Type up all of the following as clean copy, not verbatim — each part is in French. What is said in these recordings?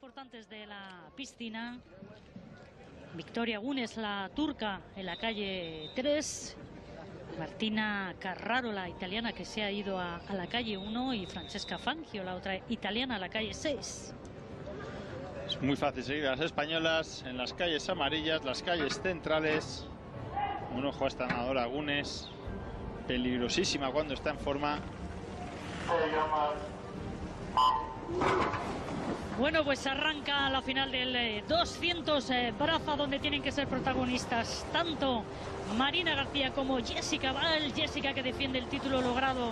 importantes de la piscina. Victoria Gunes, la turca, en la calle 3. Martina Carraro, la italiana, que se ha ido a la calle 1. Y Francesca Fangio, la otra italiana, a la calle 6. Es muy fácil seguir a las españolas en las calles amarillas, las calles centrales. Un ojo a esta nadadora Gunes. Peligrosísima cuando está en forma. Bueno, pues arranca la final del 200 braza, donde tienen que ser protagonistas tanto Marina García como Jessica Val. Jessica, que defiende el título logrado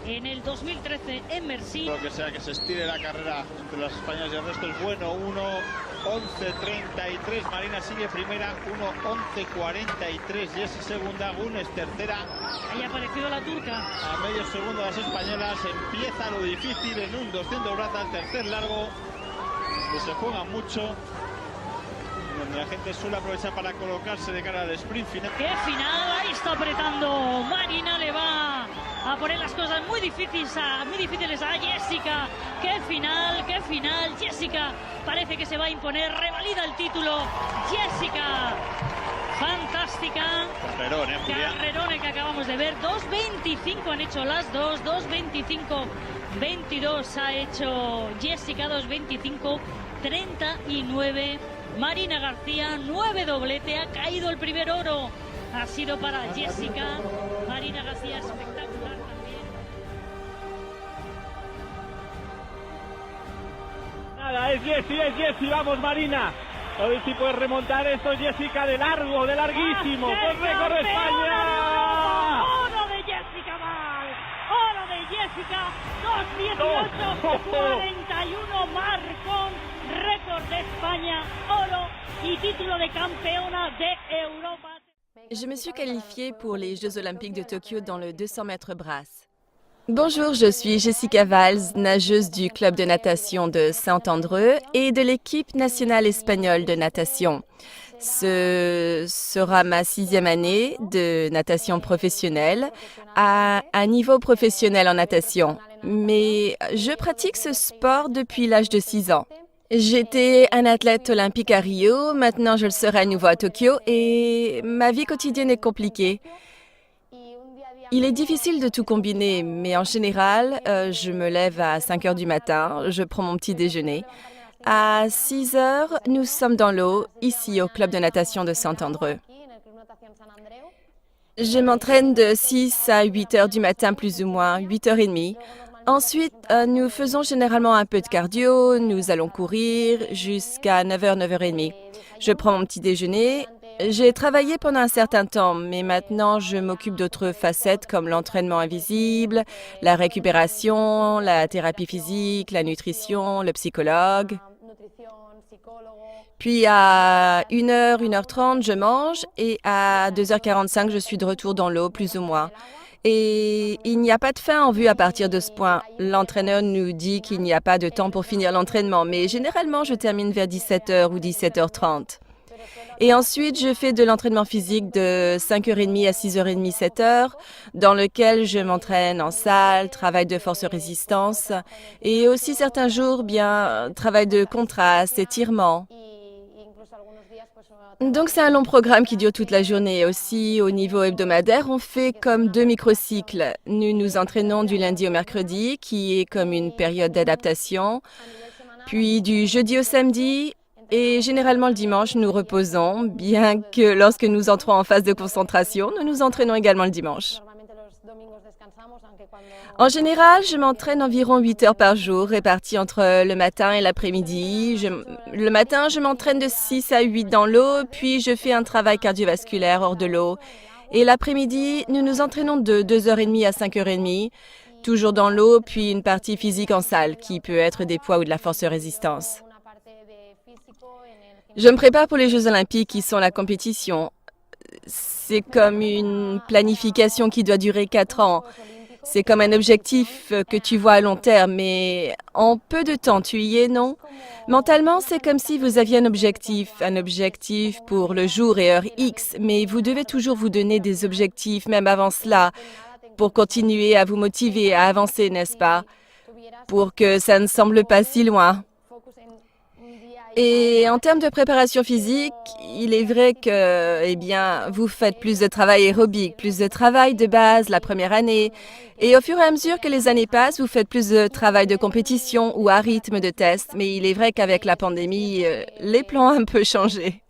en el 2013 en Mersin. Lo que sea que se estire la carrera entre las españolas y el resto es bueno. 1:11:33. Marina sigue primera. 1:11:43. Jessie segunda. Gunes tercera. Ahí ha aparecido la turca. A medio segundo las españolas. Empieza lo difícil en un 200 braza, el tercer largo, que se juega mucho, donde la gente suele aprovechar para colocarse de cara al sprint final. ¡Qué final! Ahí está apretando Marina, le va a poner las cosas muy difíciles a Jessica. ¡Qué final! ¡Qué final! Jessica parece que se va a imponer, revalida el título. Jessica, fantástica. Carrerón el que acabamos de ver. 2:25 han hecho las dos. 2:25:22 ha hecho Jessica. 2:25:39. Marina García, 9 doblete, ha caído el primer oro. Ha sido para Jessica. Marina García, espectacular también. Nada, es Jessie, vamos Marina. A ver si puedes remontar esto, Jessica, de larguísimo. ¡Pues récord de España! ¡Oro de Jessica Val! ¡Oro de Jessica! 2:18:41, marcón, récord de España, oro y título de campeona de Europa. Je me suis qualifiée pour les Jeux Olympiques de Tokyo dans le 200 mètres brasse. Bonjour, je suis Jessica Valls, nageuse du club de natation de Saint-Andreu et de l'équipe nationale espagnole de natation. Ce sera ma 6e année de natation professionnelle à un niveau professionnel en natation. Mais je pratique ce sport depuis l'âge de 6 ans. J'étais un athlète olympique à Rio, maintenant je le serai à nouveau à Tokyo et ma vie quotidienne est compliquée. Il est difficile de tout combiner, mais en général, je me lève à 5 heures du matin, je prends mon petit déjeuner. À 6 heures, nous sommes dans l'eau, ici au club de natation de Saint-Andreu. Je m'entraîne de 6 à 8 heures du matin, plus ou moins, 8h30. Ensuite, nous faisons généralement un peu de cardio, nous allons courir jusqu'à 9h, 9h30. Je prends mon petit déjeuner. J'ai travaillé pendant un certain temps, mais maintenant je m'occupe d'autres facettes comme l'entraînement invisible, la récupération, la thérapie physique, la nutrition, le psychologue. Puis à 1h, 1h30, je mange et à 2h45, je suis de retour dans l'eau, plus ou moins. Et il n'y a pas de fin en vue à partir de ce point. L'entraîneur nous dit qu'il n'y a pas de temps pour finir l'entraînement, mais généralement, je termine vers 17h ou 17h30. Et ensuite, je fais de l'entraînement physique de 5h30 à 6h30, 7h, dans lequel je m'entraîne en salle, travail de force-résistance, et aussi certains jours, travail de contraste, étirement. Donc c'est un long programme qui dure toute la journée. Aussi, au niveau hebdomadaire, on fait comme 2 microcycles. Nous nous entraînons du lundi au mercredi, qui est comme une période d'adaptation. Puis du jeudi au samedi, et généralement le dimanche, nous reposons, bien que lorsque nous entrons en phase de concentration, nous nous entraînons également le dimanche. En général, je m'entraîne environ 8 heures par jour, réparties entre le matin et l'après-midi. Le matin, je m'entraîne de 6 à 8 dans l'eau, puis je fais un travail cardiovasculaire hors de l'eau. Et l'après-midi, nous nous entraînons de 2h30 à 5h30, toujours dans l'eau, puis une partie physique en salle, qui peut être des poids ou de la force-résistance. Je me prépare pour les Jeux Olympiques qui sont la compétition. C'est comme une planification qui doit durer 4 ans. C'est comme un objectif que tu vois à long terme, mais en peu de temps, tu y es, non? Mentalement, c'est comme si vous aviez un objectif pour le jour et heure X, mais vous devez toujours vous donner des objectifs, même avant cela, pour continuer à vous motiver, à avancer, n'est-ce pas? Pour que ça ne semble pas si loin. Et en termes de préparation physique, il est vrai que, eh bien, vous faites plus de travail aérobique, plus de travail de base la première année. Et au fur et à mesure que les années passent, vous faites plus de travail de compétition ou à rythme de test. Mais il est vrai qu'avec la pandémie, les plans ont un peu changé.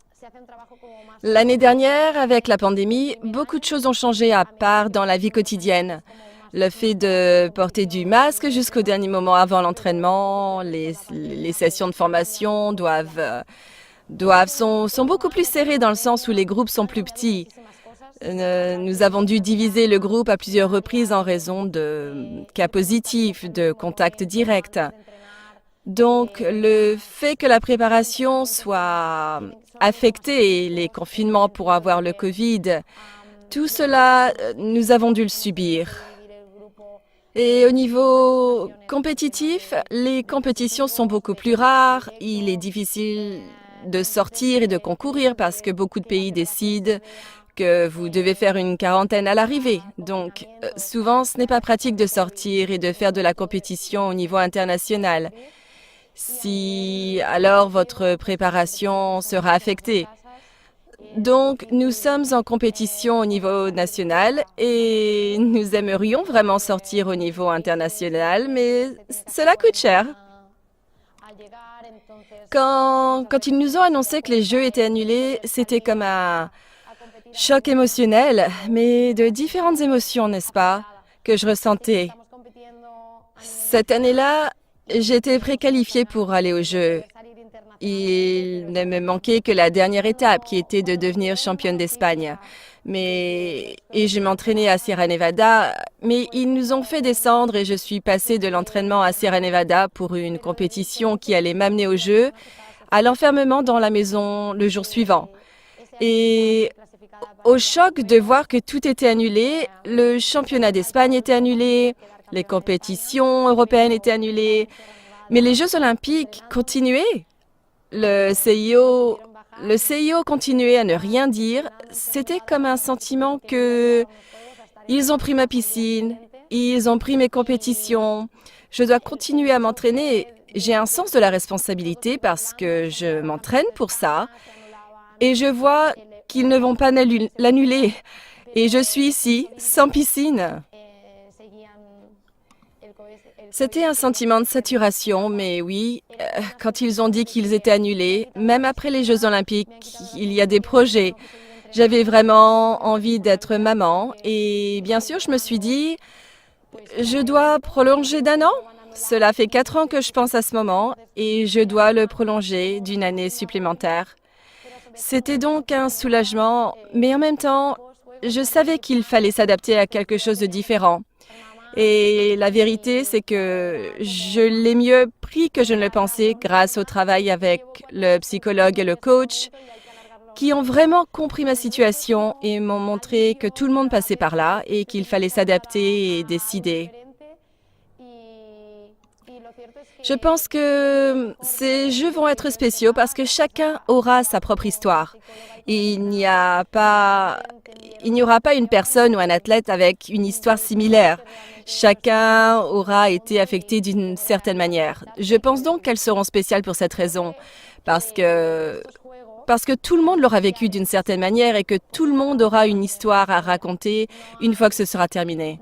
L'année dernière, avec la pandémie, beaucoup de choses ont changé à part dans la vie quotidienne. Le fait de porter du masque jusqu'au dernier moment avant l'entraînement, les sessions de formation sont beaucoup plus serrées dans le sens où les groupes sont plus petits. Nous avons dû diviser le groupe à plusieurs reprises en raison de cas positifs, de contacts directs. Donc, le fait que la préparation soit affectée et les confinements pour avoir le Covid, tout cela, nous avons dû le subir. Et au niveau compétitif, les compétitions sont beaucoup plus rares. Il est difficile de sortir et de concourir parce que beaucoup de pays décident que vous devez faire une quarantaine à l'arrivée. Donc, souvent, ce n'est pas pratique de sortir et de faire de la compétition au niveau international. Si alors votre préparation sera affectée. Donc, nous sommes en compétition au niveau national et nous aimerions vraiment sortir au niveau international, mais cela coûte cher. Quand ils nous ont annoncé que les Jeux étaient annulés, c'était comme un choc émotionnel, mais de différentes émotions, n'est-ce pas, que je ressentais. Cette année-là, j'étais préqualifiée pour aller aux Jeux. Il ne me manquait que la dernière étape, qui était de devenir championne d'Espagne. Et je m'entraînais à Sierra Nevada, mais ils nous ont fait descendre et je suis passée de l'entraînement à Sierra Nevada pour une compétition qui allait m'amener aux Jeux, à l'enfermement dans la maison le jour suivant. Et au choc de voir que tout était annulé, le championnat d'Espagne était annulé, les compétitions européennes étaient annulées, mais les Jeux olympiques continuaient. Le CIO continuait à ne rien dire. C'était comme un sentiment que ils ont pris ma piscine, ils ont pris mes compétitions. Je dois continuer à m'entraîner. J'ai un sens de la responsabilité parce que je m'entraîne pour ça. Et je vois qu'ils ne vont pas l'annuler. Et je suis ici, sans piscine. C'était un sentiment de saturation, mais oui, quand ils ont dit qu'ils étaient annulés, même après les Jeux olympiques, il y a des projets. J'avais vraiment envie d'être maman et bien sûr, je me suis dit, je dois prolonger d'1 an. Cela fait 4 ans que je pense à ce moment et je dois le prolonger d'1 année supplémentaire. C'était donc un soulagement, mais en même temps, je savais qu'il fallait s'adapter à quelque chose de différent. Et la vérité, c'est que je l'ai mieux pris que je ne le pensais grâce au travail avec le psychologue et le coach qui ont vraiment compris ma situation et m'ont montré que tout le monde passait par là et qu'il fallait s'adapter et décider. Je pense que ces Jeux vont être spéciaux parce que chacun aura sa propre histoire. Il n'y aura pas une personne ou un athlète avec une histoire similaire. Chacun aura été affecté d'une certaine manière. Je pense donc qu'elles seront spéciales pour cette raison, parce que tout le monde l'aura vécu d'une certaine manière et que tout le monde aura une histoire à raconter une fois que ce sera terminé.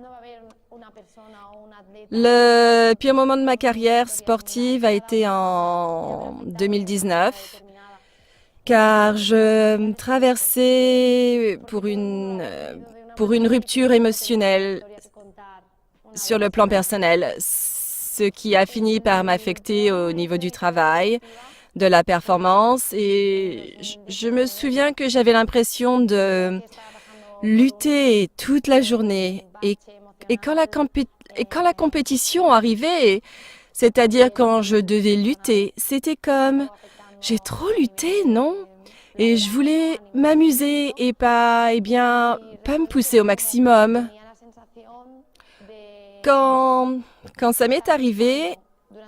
Le pire moment de ma carrière sportive a été en 2019, car je traversais pour une rupture émotionnelle sur le plan personnel, ce qui a fini par m'affecter au niveau du travail, de la performance. Et je me souviens que j'avais l'impression de lutter toute la journée. Et quand la compétition arrivait, c'est-à-dire quand je devais lutter, c'était comme « j'ai trop lutté, non ?» Et je voulais m'amuser et pas me pousser au maximum. Quand ça m'est arrivé,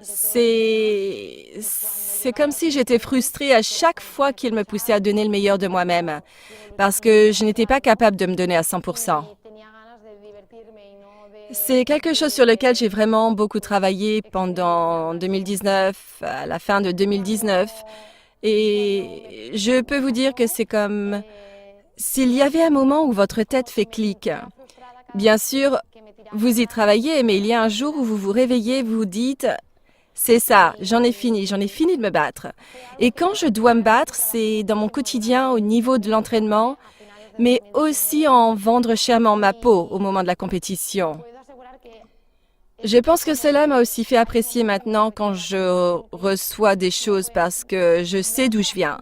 c'est comme si j'étais frustrée à chaque fois qu'il me poussait à donner le meilleur de moi-même, parce que je n'étais pas capable de me donner à 100%. C'est quelque chose sur lequel j'ai vraiment beaucoup travaillé pendant 2019, à la fin de 2019. Et je peux vous dire que c'est comme s'il y avait un moment où votre tête fait clic. Bien sûr, vous y travaillez, mais il y a un jour où vous vous réveillez, vous vous dites « C'est ça, j'en ai fini de me battre. » Et quand je dois me battre, c'est dans mon quotidien au niveau de l'entraînement, mais aussi en vendre chèrement ma peau au moment de la compétition. Je pense que cela m'a aussi fait apprécier maintenant quand je reçois des choses parce que je sais d'où je viens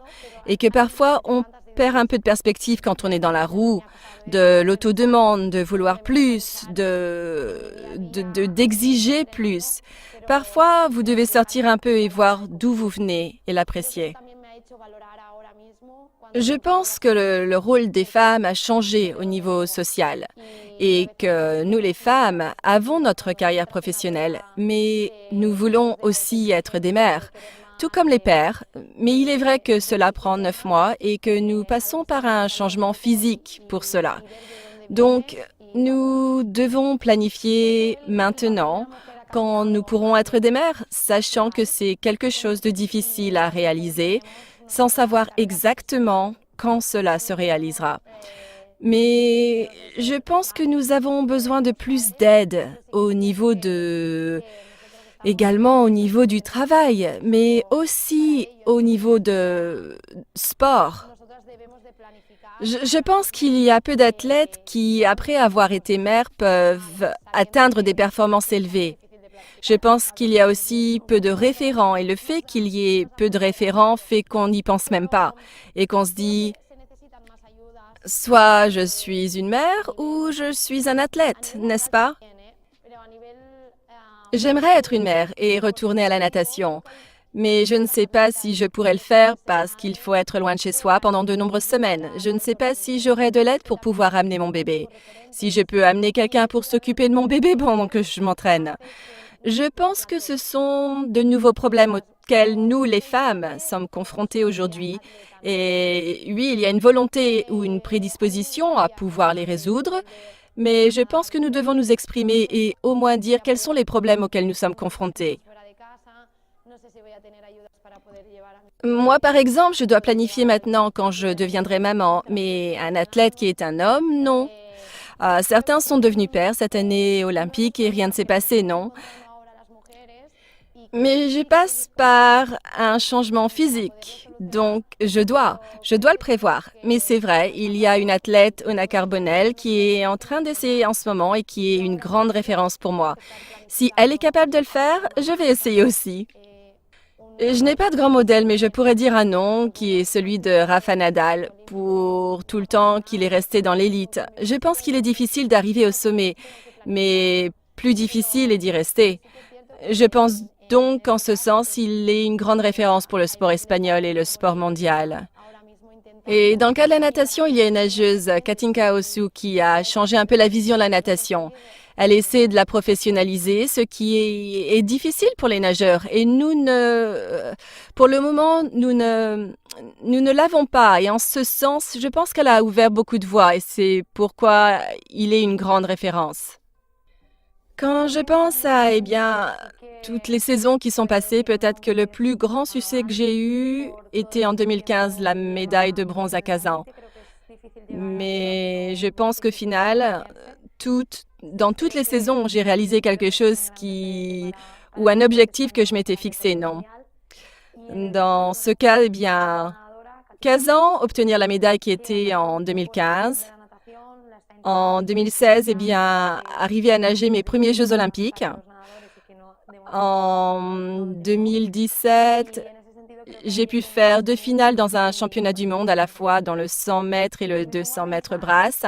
et que parfois on perd un peu de perspective quand on est dans la roue, de l'autodemande, de vouloir plus, d'exiger plus. Parfois, vous devez sortir un peu et voir d'où vous venez et l'apprécier. Je pense que le rôle des femmes a changé au niveau social et que nous, les femmes, avons notre carrière professionnelle, mais nous voulons aussi être des mères, tout comme les pères. Mais il est vrai que cela prend 9 mois et que nous passons par un changement physique pour cela. Donc, nous devons planifier maintenant quand nous pourrons être des mères, sachant que c'est quelque chose de difficile à réaliser, sans savoir exactement quand cela se réalisera. Mais je pense que nous avons besoin de plus d'aide également au niveau du travail, mais aussi au niveau de sport. Je pense qu'il y a peu d'athlètes qui, après avoir été mères, peuvent atteindre des performances élevées. Je pense qu'il y a aussi peu de référents et le fait qu'il y ait peu de référents fait qu'on n'y pense même pas et qu'on se dit soit je suis une mère ou je suis un athlète, n'est-ce pas? J'aimerais être une mère et retourner à la natation, mais je ne sais pas si je pourrais le faire parce qu'il faut être loin de chez soi pendant de nombreuses semaines. Je ne sais pas si j'aurai de l'aide pour pouvoir amener mon bébé. Si je peux amener quelqu'un pour s'occuper de mon bébé pendant que je m'entraîne. Je pense que ce sont de nouveaux problèmes auxquels nous, les femmes, sommes confrontées aujourd'hui. Et oui, il y a une volonté ou une prédisposition à pouvoir les résoudre, mais je pense que nous devons nous exprimer et au moins dire quels sont les problèmes auxquels nous sommes confrontés. Moi, par exemple, je dois planifier maintenant quand je deviendrai maman, mais un athlète qui est un homme, non. Certains sont devenus pères cette année olympique et rien ne s'est passé, non. Mais je passe par un changement physique, donc je dois le prévoir. Mais c'est vrai, il y a une athlète, Ona Carbonell, qui est en train d'essayer en ce moment et qui est une grande référence pour moi. Si elle est capable de le faire, je vais essayer aussi. Je n'ai pas de grand modèle, mais je pourrais dire un nom, qui est celui de Rafa Nadal, pour tout le temps qu'il est resté dans l'élite. Je pense qu'il est difficile d'arriver au sommet, mais plus difficile est d'y rester. Je pense donc qu'en ce sens, il est une grande référence pour le sport espagnol et le sport mondial. Et dans le cas de la natation, il y a une nageuse, Katinka Hosszu, qui a changé un peu la vision de la natation. Elle essaie de la professionnaliser, ce qui est difficile pour les nageurs. Et pour le moment, nous ne l'avons pas. Et en ce sens, je pense qu'elle a ouvert beaucoup de voies et c'est pourquoi il est une grande référence. Quand je pense à, toutes les saisons qui sont passées, peut-être que le plus grand succès que j'ai eu était en 2015, la médaille de bronze à Kazan. Mais je pense qu'au final, dans toutes les saisons, j'ai réalisé quelque chose ou un objectif que je m'étais fixé, non. Dans ce cas, Kazan, obtenir la médaille qui était en 2015. En 2016, arriver à nager mes premiers Jeux olympiques. En 2017, j'ai pu faire 2 finales dans un championnat du monde, à la fois dans le 100 mètres et le 200 mètres brasse,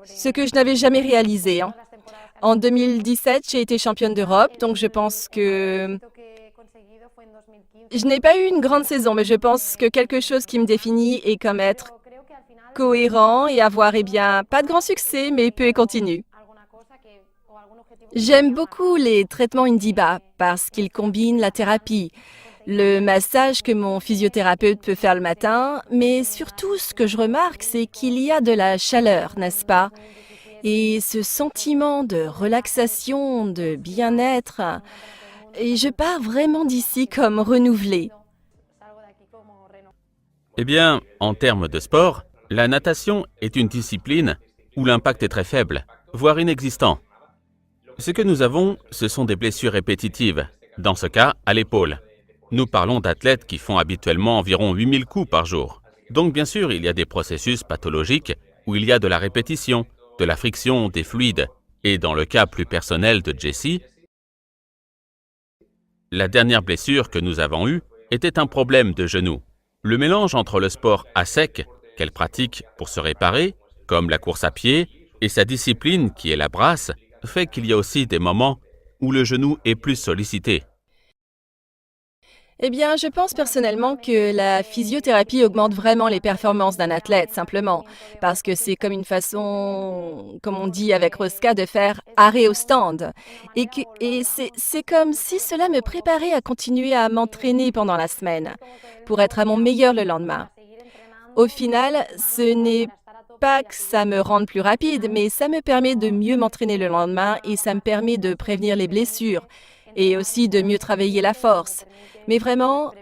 ce que je n'avais jamais réalisé. En 2017, j'ai été championne d'Europe, donc je pense que je n'ai pas eu une grande saison, mais je pense que quelque chose qui me définit est comme être cohérent et avoir, pas de grand succès, mais peu et continu. J'aime beaucoup les traitements Indiba parce qu'ils combinent la thérapie, le massage que mon physiothérapeute peut faire le matin, mais surtout, ce que je remarque, c'est qu'il y a de la chaleur, n'est-ce pas? Et ce sentiment de relaxation, de bien-être, et je pars vraiment d'ici comme renouvelée. Eh bien, en termes de sport, la natation est une discipline où l'impact est très faible, voire inexistant. Ce que nous avons, ce sont des blessures répétitives, dans ce cas, à l'épaule. Nous parlons d'athlètes qui font habituellement environ 8000 coups par jour. Donc bien sûr, il y a des processus pathologiques où il y a de la répétition, de la friction, des fluides. Et dans le cas plus personnel de Jessie, la dernière blessure que nous avons eue était un problème de genou. Le mélange entre le sport à sec, qu'elle pratique pour se réparer, comme la course à pied, et sa discipline qui est la brasse, fait qu'il y a aussi des moments où le genou est plus sollicité. Eh bien, je pense personnellement que la physiothérapie augmente vraiment les performances d'un athlète, simplement, parce que c'est comme une façon, comme on dit avec Rosca, de faire arrêt au stand. Et c'est comme si cela me préparait à continuer à m'entraîner pendant la semaine, pour être à mon meilleur le lendemain. Au final, ce n'est pas que ça me rende plus rapide, mais ça me permet de mieux m'entraîner le lendemain et ça me permet de prévenir les blessures et aussi de mieux travailler la force. Mais vraiment,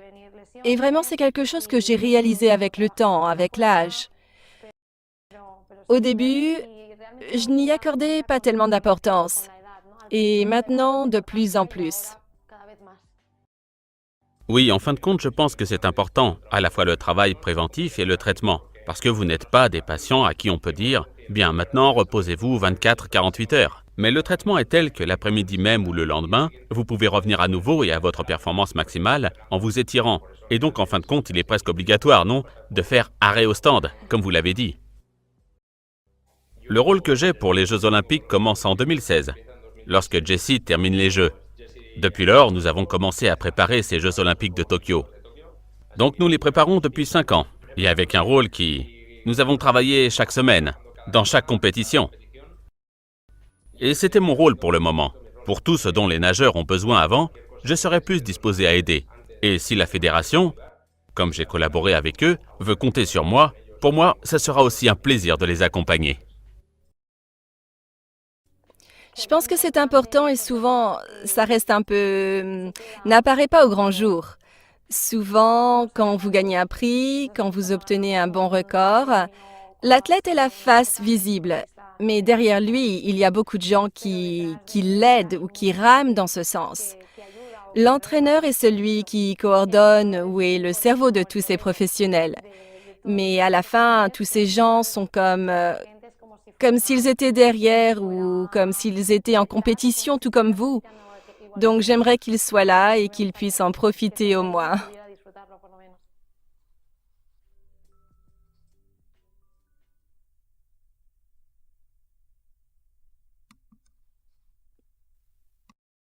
c'est quelque chose que j'ai réalisé avec le temps, avec l'âge. Au début, je n'y accordais pas tellement d'importance. Et maintenant, de plus en plus. Oui, en fin de compte, je pense que c'est important, à la fois le travail préventif et le traitement, parce que vous n'êtes pas des patients à qui on peut dire « Bien, maintenant, reposez-vous 24-48 heures ». Mais le traitement est tel que l'après-midi même ou le lendemain, vous pouvez revenir à nouveau et à votre performance maximale en vous étirant. Et donc, en fin de compte, il est presque obligatoire, non, de faire arrêt au stand, comme vous l'avez dit. Le rôle que j'ai pour les Jeux Olympiques commence en 2016, lorsque Jessie termine les Jeux. Depuis lors, nous avons commencé à préparer ces Jeux Olympiques de Tokyo. Donc, nous les préparons depuis 5 ans, et avec un rôle qui... Nous avons travaillé chaque semaine, dans chaque compétition. Et c'était mon rôle pour le moment. Pour tout ce dont les nageurs ont besoin avant, je serai plus disposé à aider. Et si la fédération, comme j'ai collaboré avec eux, veut compter sur moi, pour moi, ça sera aussi un plaisir de les accompagner. Je pense que c'est important et souvent, ça reste un peu... n'apparaît pas au grand jour. Souvent, quand vous gagnez un prix, quand vous obtenez un bon record, l'athlète est la face visible. Mais derrière lui, il y a beaucoup de gens qui l'aident ou qui rament dans ce sens. L'entraîneur est celui qui coordonne ou est le cerveau de tous ces professionnels. Mais à la fin, tous ces gens sont comme s'ils étaient derrière ou comme s'ils étaient en compétition, tout comme vous. Donc j'aimerais qu'ils soient là et qu'ils puissent en profiter au moins.